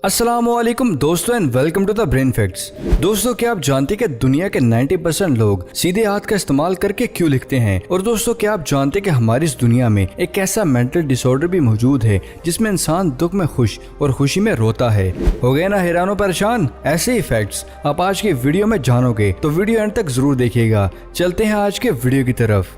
अस्सलामुअलैकुम दोस्तों and welcome to the brain facts. दोस्तों क्या आप जानते हैं कि दुनिया के 90% लोग सीधे हाथ का इस्तेमाल करके क्यों लिखते हैं। और दोस्तों क्या आप जानते हैं कि हमारी इस दुनिया में एक ऐसा मेंटल डिसऑर्डर भी मौजूद है जिसमें इंसान दुख में खुश और खुशी में रोता है। हो गए ना हैरान परेशान? ऐसे ही फैक्ट्स आप आज की वीडियो में जानोगे, तो वीडियो एंड तक जरूर देखिएगा। चलते हैं आज के वीडियो की तरफ।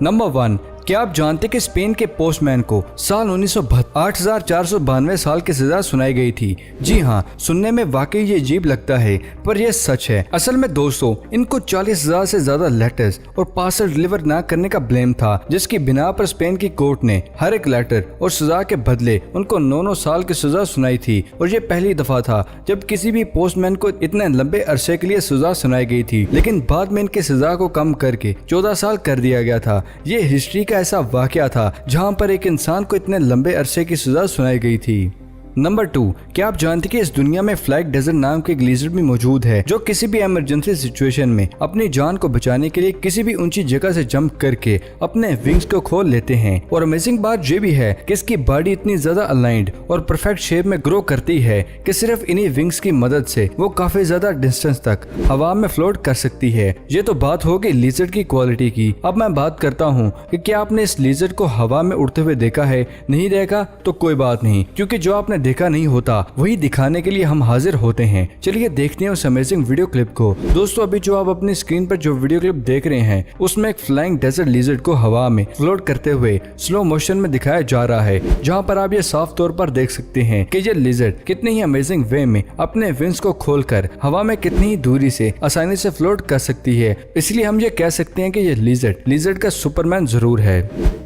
नंबर 1, क्या आप जानते कि स्पेन के पोस्टमैन को साल 8,492 साल की सजा सुनाई गई थी। जी हाँ, सुनने में वाकई ये अजीब लगता है, पर यह सच है। असल में दोस्तों इनको 40,000 से ज्यादा लेटर्स और पार्सल डिलीवर न करने का ब्लेम था, जिसकी बिना पर स्पेन की कोर्ट ने हर एक लेटर और सजा के बदले उनको 9 साल की सजा सुनाई थी। और ये पहली दफा था जब किसी भी पोस्टमैन को इतने लंबे अरसे के लिए सजा सुनाई गई थी, लेकिन बाद में इनकी सजा को कम करके 14 साल कर दिया गया था। ये हिस्ट्री का ऐसा वाकया था जहां पर एक इंसान को इतने लंबे अरसे की सजा सुनाई गई थी। नंबर 2, क्या आप जानते कि इस दुनिया में फ्लाइंग डेजर्ट नाम के ग्लेशियर भी मौजूद है, जो किसी भी इमरजेंसी सिचुएशन में अपनी जान को बचाने के लिए किसी भी ऊंची जगह से जंप करके अपने विंग्स को खोल लेते हैं। और अमेजिंग बात ये भी है कि इसकी बॉडी इतनी ज्यादा अलाइंड और परफेक्ट शेप में ग्रो करती है कि सिर्फ इन्हीं विंग्स की मदद से वो काफी ज्यादा डिस्टेंस तक हवा में फ्लोट कर सकती है। ये तो बात होगी लिजर्ड की क्वालिटी की। अब मैं बात करता हूँ कि क्या आपने इस लिजर्ड को हवा में उड़ते हुए देखा है? नहीं देखा तो कोई बात नहीं, क्योंकि जो आपने देखा नहीं होता वही दिखाने के लिए हम हाजिर होते हैं। चलिए देखते हैं उस अमेजिंग वीडियो क्लिप को। दोस्तों अभी जो आप अपनी स्क्रीन पर जो वीडियो क्लिप देख रहे हैं, उसमें एक फ्लाइंग डेजर्ट लिजर्ड को हवा में फ्लोट करते हुए स्लो मोशन में दिखाया जा रहा है, जहां पर आप ये साफ तौर पर देख सकते हैं कि ये लिजर्ड कितनी ही अमेजिंग वे में अपने विंग्स को खोलकर हवा में कितनी ही दूरी से आसानी से फ्लोट कर सकती है। इसलिए हम ये कह सकते हैं कि ये लिजर्ड का सुपरमैन जरूर है।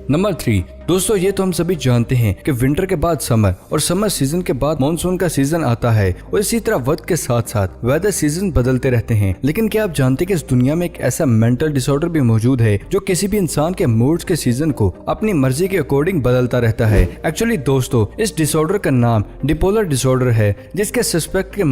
नंबर 3, दोस्तों ये तो हम सभी जानते हैं कि विंटर के बाद समर और समर सीजन के बाद मॉनसून का सीजन आता है, और इसी तरह वक्त के साथ साथ वेदर सीजन बदलते रहते हैं। लेकिन क्या आप जानते हैं कि इस दुनिया में एक ऐसा मेंटल डिसऑर्डर भी मौजूद है जो किसी भी इंसान के मूड्स के सीजन को अपनी मर्जी के अकॉर्डिंग बदलता रहता है। एक्चुअली दोस्तों इस डिसऑर्डर का नाम डिपोलर डिसऑर्डर है, जिसमें सस्पेक्ट के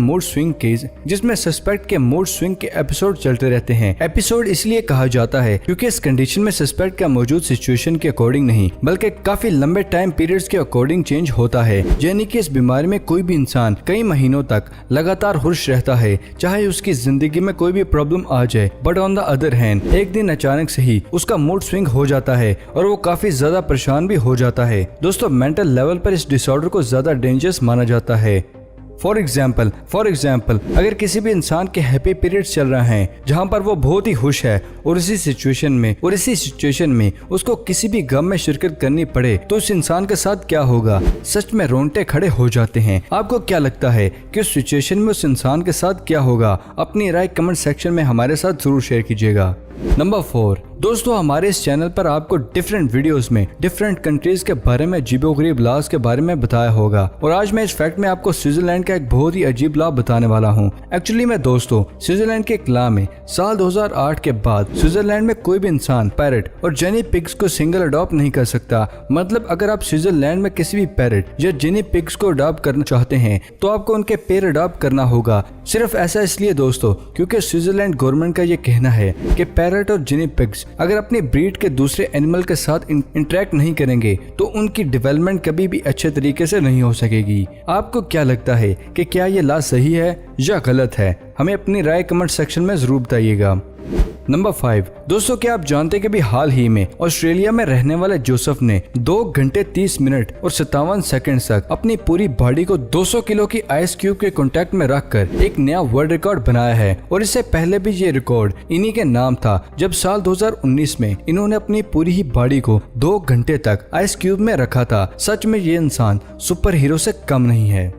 मूड स्विंग के एपिसोड चलते रहते हैं। एपिसोड इसलिए कहा जाता है क्योंकि इस कंडीशन में सस्पेक्ट का मौजूद सिचुएशन के अकॉर्डिंग नहीं बल्कि काफी लंबे टाइम पीरियड्स के अकॉर्डिंग चेंज होता है। यानी कि इस बीमारी में कोई भी इंसान कई महीनों तक लगातार खुश रहता है, चाहे उसकी जिंदगी में कोई भी प्रॉब्लम आ जाए। But on the other hand एक दिन अचानक से ही उसका मूड स्विंग हो जाता है और वो काफी ज्यादा परेशान भी हो जाता है। दोस्तों मेंटल लेवल पर इस डिसऑर्डर को ज्यादा डेंजरस माना जाता है। फॉर एग्जाम्पल अगर किसी भी इंसान के हैप्पी पीरियड्स चल रहे हैं जहां पर वो बहुत ही खुश है, और इसी सिचुएशन में उसको किसी भी गम में शिरकत करनी पड़े, तो उस इंसान के साथ क्या होगा? सच में रोंगटे खड़े हो जाते हैं। आपको क्या लगता है कि उस सिचुएशन में उस इंसान के साथ क्या होगा? अपनी राय कमेंट सेक्शन में हमारे साथ जरूर शेयर कीजिएगा। नंबर 4, दोस्तों हमारे इस चैनल पर आपको डिफरेंट वीडियोस में डिफरेंट कंट्रीज के बारे में अजीबोगरीब लॉज के बारे में बताया होगा, और आज मैं इस फैक्ट में आपको स्विट्जरलैंड का एक बहुत ही अजीब लॉ बताने वाला हूं। एक्चुअली में दोस्तों स्विट्जरलैंड के एक लॉ में साल 2008 के बाद स्विट्जरलैंड में कोई भी इंसान पैरट और जेनी पिग्स को सिंगल अडॉप्ट नहीं कर सकता। मतलब अगर आप स्विट्जरलैंड में किसी भी पैरट या जेनी पिग्स को अडॉप्ट करना चाहते हैं तो आपको उनके पेयर अडॉप्ट करना होगा। सिर्फ ऐसा इसलिए दोस्तों क्योंकि स्विट्जरलैंड गवर्नमेंट का ये कहना है कि पैरट और जेनी पिग्स अगर अपनी ब्रीड के दूसरे एनिमल के साथ इंटरेक्ट नहीं करेंगे तो उनकी डेवलपमेंट कभी भी अच्छे तरीके से नहीं हो सकेगी। आपको क्या लगता है कि क्या ये लॉ सही है या गलत है? हमें अपनी राय कमेंट सेक्शन में जरूर बताइएगा। नंबर 5, दोस्तों क्या आप जानते हैं कि अभी हाल ही में ऑस्ट्रेलिया में रहने वाले जोसेफ ने 2 घंटे 30 मिनट और 57 सेकंड तक अपनी पूरी बॉडी को 200 किलो की आइस क्यूब के कांटेक्ट में रखकर एक नया वर्ल्ड रिकॉर्ड बनाया है। और इससे पहले भी ये रिकॉर्ड इन्हीं के नाम था, जब साल 2019 में इन्होंने अपनी पूरी ही बॉडी को 2 घंटे तक आइस क्यूब में रखा था। सच में ये इंसान सुपर हीरो से कम नहीं है।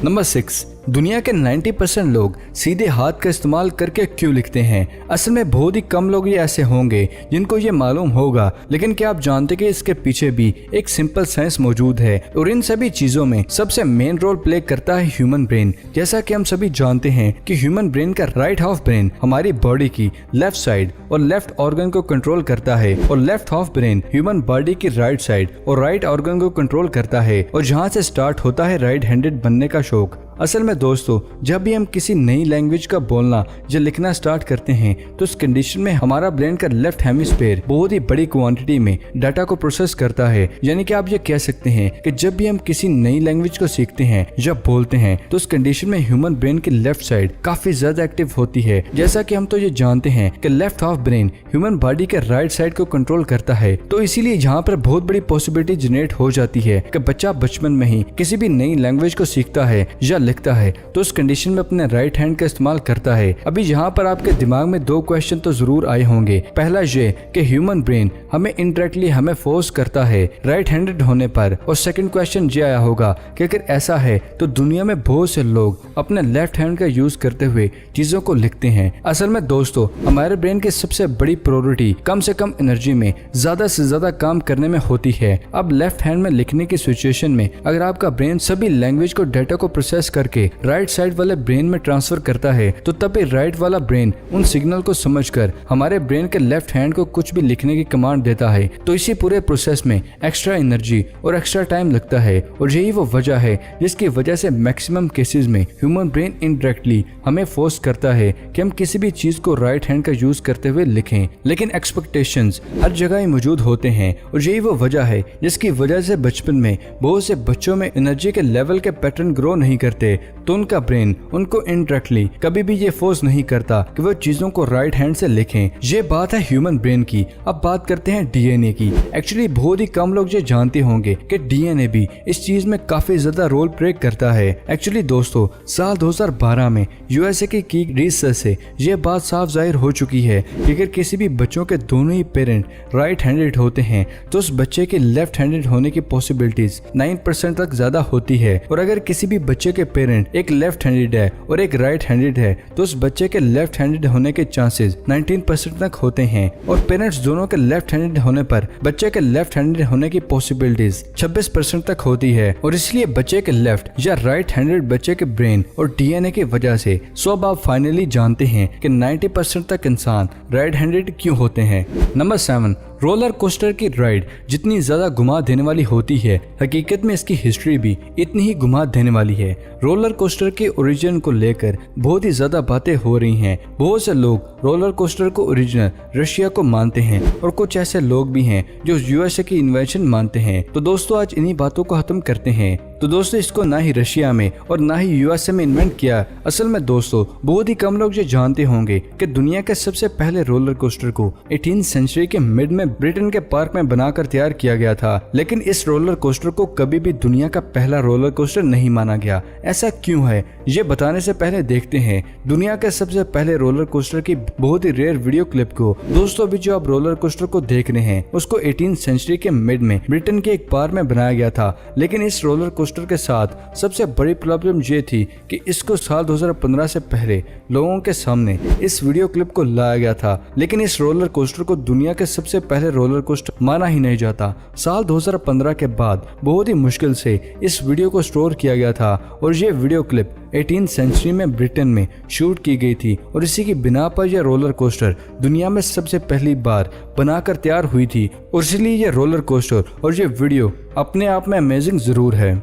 नंबर 6, दुनिया के 90% लोग सीधे हाथ का इस्तेमाल करके क्यों लिखते हैं? असल में बहुत ही कम लोग ये ऐसे होंगे जिनको ये मालूम होगा, लेकिन क्या आप जानते कि इसके पीछे भी एक सिंपल साइंस मौजूद है, और इन सभी चीजों में सबसे मेन रोल प्ले करता है ह्यूमन ब्रेन। जैसा कि हम सभी जानते हैं कि ह्यूमन ब्रेन का राइट हाफ ब्रेन हमारी बॉडी की लेफ्ट साइड और लेफ्ट ऑर्गन को कंट्रोल करता है, और left half brain human body की राइट साइड और राइट ऑर्गन को कंट्रोल करता है, और जहाँ से स्टार्ट होता है राइट हैंडेड बनने का शौक। असल में दोस्तों, जब भी हम किसी नई लैंग्वेज का बोलना या लिखना स्टार्ट करते हैं तो इस कंडीशन में हमारा ब्रेन का लेफ्ट हेमिस्फीयर बहुत ही बड़ी क्वांटिटी में डाटा को प्रोसेस करता है। यानी कि आप ये कह सकते हैं कि जब भी हम किसी नई लैंग्वेज को सीखते हैं या बोलते हैं तो उस कंडीशन में ह्यूमन ब्रेन की लेफ्ट साइड काफी ज्यादा एक्टिव होती है। जैसा कि हम तो ये जानते हैं कि left half brain human body के राइट साइड को कंट्रोल करता है, तो इसीलिए यहाँ पर बहुत बड़ी पॉसिबिलिटी जनरेट हो जाती है कि बच्चा बचपन में ही किसी भी नई लैंग्वेज को सीखता है या लिखता है तो उस कंडीशन में अपने राइट हैंड का इस्तेमाल करता है। अभी यहाँ पर आपके दिमाग में दो क्वेश्चन तो जरूर आए होंगे। पहला ये कि ह्यूमन ब्रेन हमें इनडायरेक्टली हमें फोर्स करता है राइट हैंडेड होने पर, और सेकंड क्वेश्चन ये आया होगा कि अगर ऐसा है तो दुनिया में बहुत से लोग अपने लेफ्ट हैंड का यूज करते हुए चीजों को लिखते हैं। असल में दोस्तों, हमारे ब्रेन की सबसे बड़ी प्रायोरिटी कम से कम एनर्जी में ज्यादा से ज्यादा काम करने में होती है। अब लेफ्ट हैंड में लिखने की सिचुएशन में अगर आपका ब्रेन सभी लैंग्वेज को डाटा को प्रोसेस करके राइट साइड वाले ब्रेन में ट्रांसफर करता है तो तभी राइट वाला ब्रेन उन सिग्नल को समझकर हमारे ब्रेन के लेफ्ट हैंड को कुछ भी लिखने की कमांड देता है। तो इसी पूरे प्रोसेस में एक्स्ट्रा एनर्जी और एक्स्ट्रा टाइम लगता है, और यही वो वजह है जिसकी वजह से मैक्सिमम केसेस में ह्यूमन ब्रेन इनडायरेक्टली हमें फोर्स करता है कि हम किसी भी चीज को राइट हैंड का यूज करते हुए लिखें। लेकिन एक्सपेक्टेशंस हर जगह ही मौजूद होते हैं, और यही वो वजह है जिसकी वजह से बचपन में बहुत से बच्चों में एनर्जी के लेवल के पैटर्न ग्रो नहीं करते, तो उनका ब्रेन उनको इनडायरेक्टली कभी भी ये फोर्स नहीं करता कि वो चीजों को राइट हैंड से लिखें। ये बात है ह्यूमन ब्रेन की। अब बात करते हैं डीएनए की। एक्चुअली बहुत ही कम लोग ये जानते होंगे कि डीएनए भी इस चीज में काफी ज्यादा रोल प्ले करता है। एक्चुअली दोस्तों, साल 2012 में यूएसए की रिसर्च से ये बात साफ जाहिर हो चुकी है कि अगर किसी भी बच्चों के दोनों ही पेरेंट राइट हैंडेड होते हैं तो उस बच्चे के लेफ्ट हैंडेड होने की पॉसिबिलिटीज 9% तक ज्यादा होती है, और अगर किसी भी बच्चे के पेरेंट एक लेफ्ट हैंडेड है और एक राइट हैंडेड है तो उस बच्चे के लेफ्ट हैंडेड होने के चांसेस 19% तक होते हैं, और पेरेंट्स दोनों के लेफ्ट हैंडेड होने पर बच्चे के लेफ्ट हैंडेड होने की पॉसिबिलिटीज 26% तक होती है। और इसलिए बच्चे के लेफ्ट या राइट हैंडेड बच्चे के ब्रेन और डीएनए की वजह से सब आप फाइनली जानते हैं कि 90% तक इंसान राइट हैंडेड क्यों होते हैं। नंबर 7, रोलर कोस्टर की राइड जितनी ज्यादा घुमा देने वाली होती है, हकीकत में इसकी हिस्ट्री भी इतनी ही घुमा देने वाली है। रोलर कोस्टर के ओरिजिन को लेकर बहुत ही ज्यादा बातें हो रही हैं। बहुत से लोग रोलर कोस्टर को ओरिजिनल रशिया को मानते हैं, और कुछ ऐसे लोग भी हैं जो यूएसए की इन्वेंशन मानते हैं। तो दोस्तों, आज इन्हीं बातों को खत्म करते हैं। तो दोस्तों, इसको ना ही रशिया में और ना ही यूएसए में इन्वेंट किया। असल में दोस्तों, बहुत ही कम लोग ये जानते होंगे कि दुनिया के सबसे पहले रोलर कोस्टर को 18वीं सेंचुरी के मिड में ब्रिटेन के पार्क में बनाकर तैयार किया गया था। लेकिन इस रोलर कोस्टर को कभी भी दुनिया का पहला रोलर कोस्टर नहीं माना गया। ऐसा क्यों है, ये बताने से पहले देखते हैं दुनिया के सबसे पहले रोलर कोस्टर की बहुत ही रेयर वीडियो क्लिप को। दोस्तों, अभी जो आप रोलर कोस्टर को देख रहे हैं उसको 18वीं सेंचुरी के मिड में ब्रिटेन के एक पार्क में बनाया गया था। लेकिन इस रोलर कोस्टर के साथ सबसे बड़ी प्रॉब्लम ये थी कि इसको साल 2015 से पहले लोगों के सामने इस वीडियो क्लिप को लाया गया था। लेकिन इस रोलर कोस्टर को दुनिया के सबसे पहले रोलर कोस्टर माना ही नहीं जाता। साल 2015 के बाद बहुत ही मुश्किल से इस वीडियो को स्टोर किया गया था, और ये वीडियो क्लिप 18वीं सेंचुरी में ब्रिटेन में शूट की गई थी, और इसी की बिना पर यह रोलर कोस्टर दुनिया में सबसे पहली बार बनाकर तैयार हुई थी। और इसलिए यह रोलर कोस्टर और ये वीडियो अपने आप में अमेजिंग जरूर है।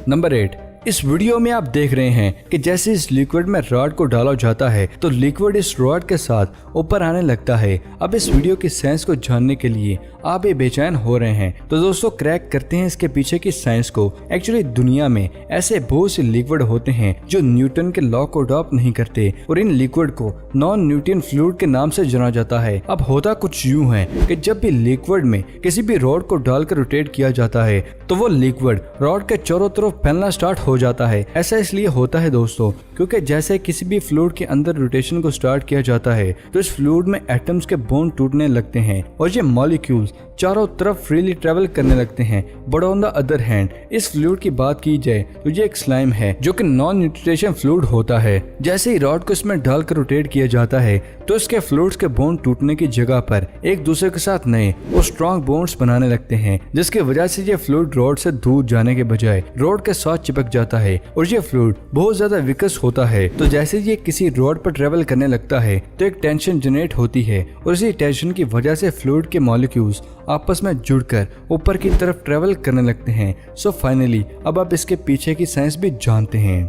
नंबर 8, इस वीडियो में आप देख रहे हैं कि जैसे इस लिक्विड में रॉड को डाला जाता है तो लिक्विड इस रॉड के साथ ऊपर आने लगता है। अब इस वीडियो की साइंस को जानने के लिए आप ये बेचैन हो रहे हैं, तो दोस्तों क्रैक करते हैं इसके पीछे की साइंस को। एक्चुअली दुनिया में ऐसे बहुत से लिक्विड होते हैं जो न्यूटन के लॉ को अडॉप्ट नहीं करते, और इन लिक्विड को नॉन न्यूटन फ्लूइड के नाम से जाना जाता है। अब होता कुछ यूं है कि जब भी लिक्विड में किसी भी रॉड को डालकर रोटेट किया जाता है तो वो लिक्विड रॉड के चारों तरफ फैलना स्टार्ट हो जाता है। ऐसा इसलिए होता है दोस्तों क्योंकि जैसे किसी भी फ्लूइड के अंदर रोटेशन को स्टार्ट किया जाता है तो इस फ्लूइड में एटम्स के बॉन्ड टूटने लगते हैं और ये मॉलिक्यूल्स चारों तरफ फ्रीली ट्रेवल करने लगते हैं। But on the other hand इस फ्लूइड की बात की जाए तो ये एक स्लाइम है जो कि नॉन न्यूट्रिशन फ्लूइड होता है। जैसे ही रॉड को इसमें डालकर रोटेट किया जाता है तो इसके फ्लूइड्स के बॉन्ड टूटने की जगह पर एक दूसरे के साथ नए और स्ट्रॉन्ग बॉन्ड्स बनाने लगते हैं, जिसकी वजह से ये फ्लूइड रॉड से दूर जाने के बजाय रॉड के साथ चिपक जाता है और ये फ्लूइड बहुत ज्यादा विकस होता है। तो जैसे ये किसी रॉड पर ट्रेवल करने लगता है तो एक टेंशन जनरेट होती है और इसी टेंशन की वजह से फ्लूइड के मॉलिक्यूल्स आपस में जुड़कर ऊपर की तरफ ट्रेवल करने लगते हैं। सो फाइनली अब आप इसके पीछे की साइंस भी जानते हैं।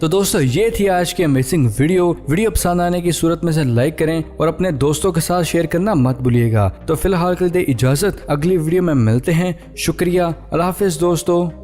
तो दोस्तों ये थी आज की अमेजिंग वीडियो पसंद आने की सूरत में से लाइक करें और अपने दोस्तों के साथ शेयर करना मत भूलिएगा। तो फिलहाल के लिए इजाजत, अगली वीडियो में मिलते हैं। शुक्रिया, अल्लाह हाफिज दोस्तों।